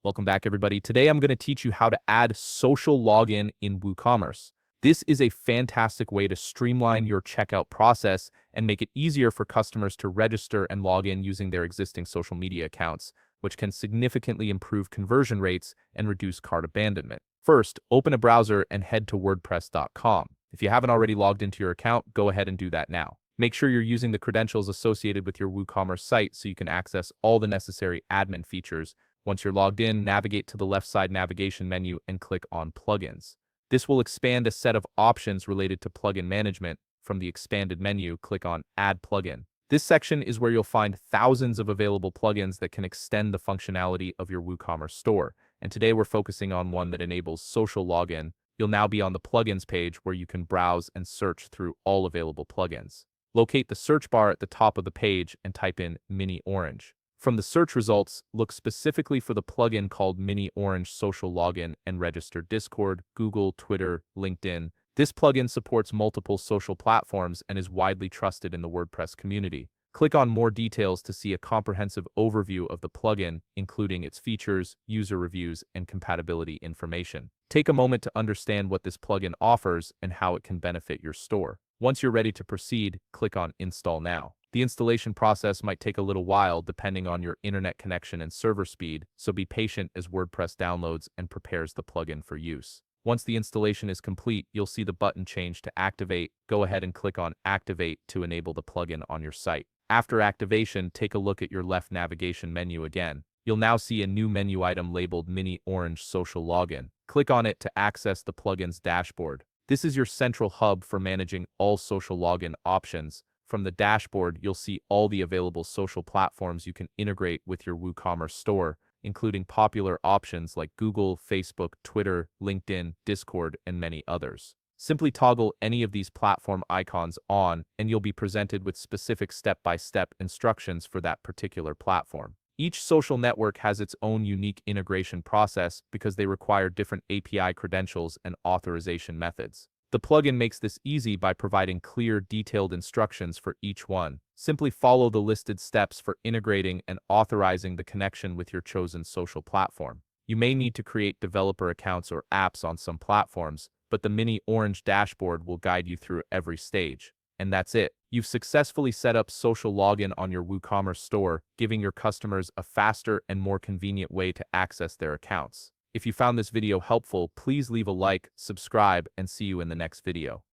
Welcome back, everybody. Today, I'm going to teach you how to add social login in WooCommerce. This is a fantastic way to streamline your checkout process and make it easier for customers to register and log in using their existing social media accounts, which can significantly improve conversion rates and reduce cart abandonment. First, open a browser and head to WordPress.com. If you haven't already logged into your account, go ahead and do that now. Make sure you're using the credentials associated with your WooCommerce site so you can access all the necessary admin features. Once you're logged in, navigate to the left side navigation menu and click on Plugins. This will expand a set of options related to plugin management. From the expanded menu, click on Add Plugin. This section is where you'll find thousands of available plugins that can extend the functionality of your WooCommerce store. And today we're focusing on one that enables social login. You'll now be on the Plugins page where you can browse and search through all available plugins. Locate the search bar at the top of the page and type in Mini Orange. From the search results, look specifically for the plugin called Mini Orange Social Login and register Discord, Google, Twitter, LinkedIn. This plugin supports multiple social platforms and is widely trusted in the WordPress community. Click on More Details to see a comprehensive overview of the plugin, including its features, user reviews, and compatibility information. Take a moment to understand what this plugin offers and how it can benefit your store. Once you're ready to proceed, click on Install Now. The installation process might take a little while depending on your internet connection and server speed, so be patient as WordPress downloads and prepares the plugin for use. Once the installation is complete, you'll see the button change to Activate. Go ahead and click on Activate to enable the plugin on your site. After activation, take a look at your left navigation menu again. You'll now see a new menu item labeled Mini Orange Social Login. Click on it to access the plugin's dashboard. This is your central hub for managing all social login options. From the dashboard, you'll see all the available social platforms you can integrate with your WooCommerce store, including popular options like Google, Facebook, Twitter, LinkedIn, Discord, and many others. Simply toggle any of these platform icons on, and you'll be presented with specific step-by-step instructions for that particular platform. Each social network has its own unique integration process because they require different API credentials and authorization methods. The plugin makes this easy by providing clear, detailed instructions for each one. Simply follow the listed steps for integrating and authorizing the connection with your chosen social platform. You may need to create developer accounts or apps on some platforms, but the Mini Orange dashboard will guide you through every stage. And that's it. You've successfully set up social login on your WooCommerce store, giving your customers a faster and more convenient way to access their accounts. If you found this video helpful, please leave a like, subscribe, and see you in the next video.